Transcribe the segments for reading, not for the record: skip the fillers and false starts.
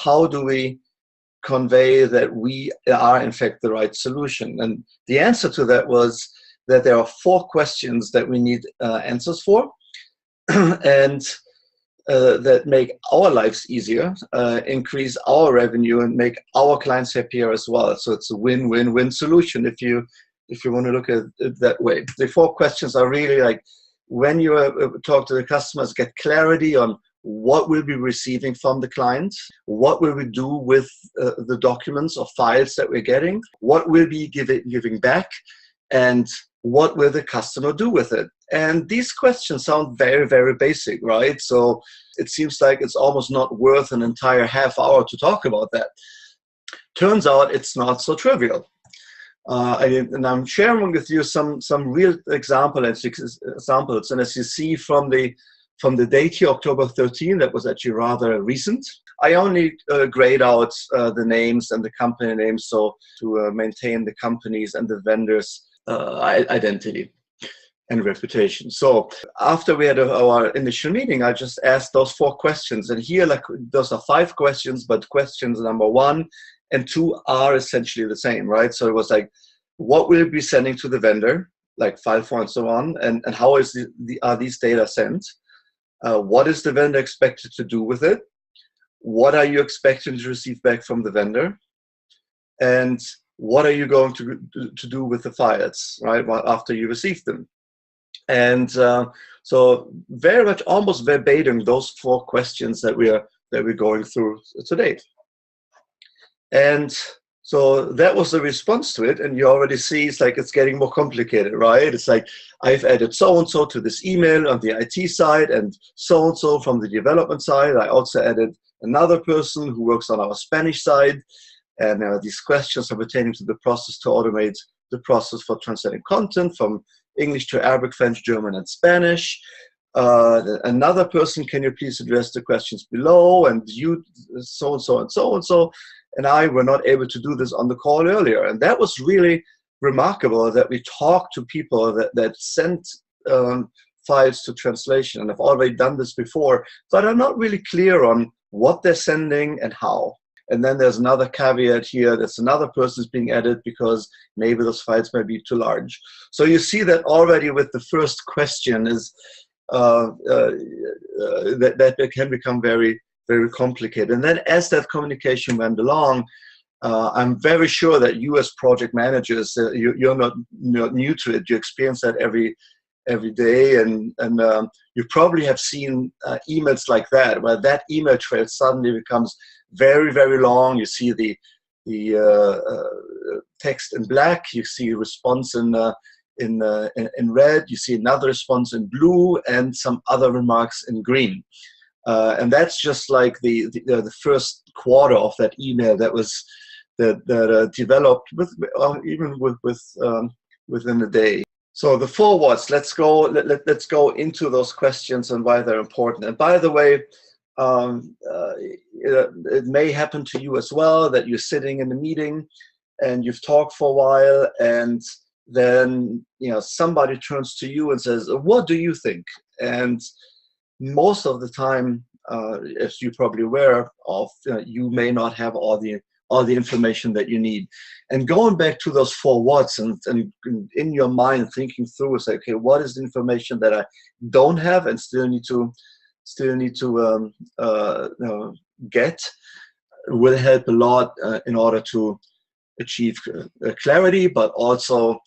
how do we convey that we are in fact the right solution? And the answer to that was that there are 4 questions that we need answers for, and that make our lives easier, increase our revenue, and make our clients happier as well. So it's a win-win-win solution if you want to look at it that way. The 4 questions are really like, when you talk to the customers, get clarity on what we'll be receiving from the client, what will we do with the documents or files that we're getting, what will be giving back, and what will the customer do with it. And these questions sound very, very basic, right? So it seems like it's almost not worth an entire half hour to talk about that. Turns out it's not so trivial. And I'm sharing with you some real examples. And as you see from the date here, October 13, that was actually rather recent. I only grayed out the names and the company names, so to maintain the companies and the vendors' identity and reputation. So after we had our initial meeting, I just asked those 4 questions. And here, like, those are 5 questions, but questions number 1 and 2 are essentially the same, right? So it was like, what will we be sending to the vendor, like file for and so on, and how are these data sent? What is the vendor expected to do with it? What are you expecting to receive back from the vendor? And what are you going to do with the files, right, after you receive them? And so very much almost verbatim those 4 questions that we're going through today. And so that was the response to it, and you already see it's like it's getting more complicated, right? It's like, I've added so-and-so to this email on the IT side, and so-and-so from the development side. I also added another person who works on our Spanish side, and these questions are pertaining to the process to automate the process for translating content from English to Arabic, French, German, and Spanish. Another person, can you please address the questions below? And you, so-and-so and so-and-so. And I were not able to do this on the call earlier. And that was really remarkable, that we talked to people that sent files to translation. And I've already done this before, but I'm not really clear on what they're sending and how. And then there's another caveat here, that's another person is being added because maybe those files may be too large. So you see that already with the first question is that can become very, very complicated. And then as that communication went along, I'm very sure that you as project managers, you're not new to it. You experience that every day, and you probably have seen emails like that, where that email trail suddenly becomes very, very long. You see the text in black, you see a response in red, you see another response in blue, and some other remarks in green. And that's just like the first quarter of that email that was developed within a day. So the forwards, let's go into those questions and why they're important. And by the way, it may happen to you as well, that you're sitting in a meeting and you've talked for a while, and then somebody turns to you and says, "What do you think?" And most of the time, as you're probably aware of, you may not have all the information that you need. And going back to those 4 whats and in your mind thinking through, it's like, okay, what is the information that I don't have and still need to get, will help a lot in order to achieve clarity, but also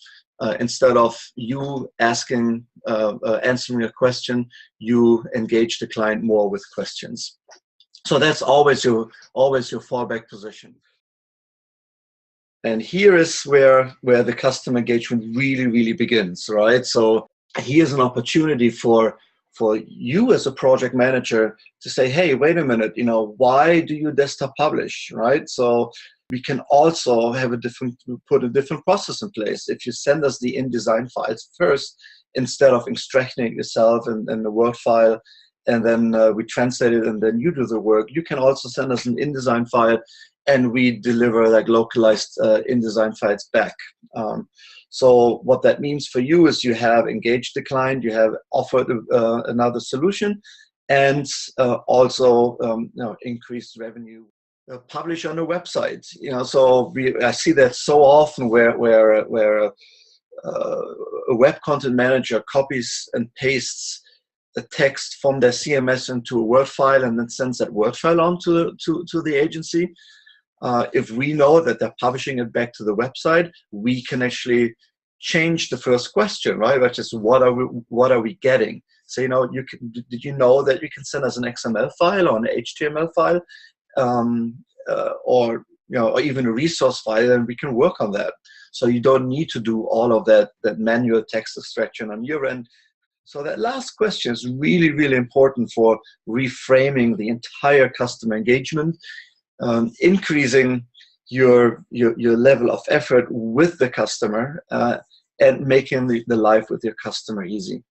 instead of you answering a question, you engage the client more with questions. So that's always your fallback position. And here is where the customer engagement really, really begins, right? So here's an opportunity for you as a project manager to say, hey, wait a minute, why do you desktop publish, right? So we can also have put a different process in place. If you send us the InDesign files first, instead of extracting it yourself in the Word file, and then we translate it and then you do the work, you can also send us an InDesign file and we deliver like localized InDesign files back. So what that means for you is you have engaged the client, you have offered another solution, and also increased revenue. publish on a website. So I see that so often where a web content manager copies and pastes the text from their CMS into a Word file and then sends that Word file on to the agency. If we know that they're publishing it back to the website, we can actually change the first question, right? Which is, what are we getting? So, did you know that you can send us an XML file or an HTML file, or even a resource file, and we can work on that. So you don't need to do all of that manual text extraction on your end. So that last question is really, really important for reframing the entire customer engagement, increasing your level of effort with the customer, and making the life with your customer easy.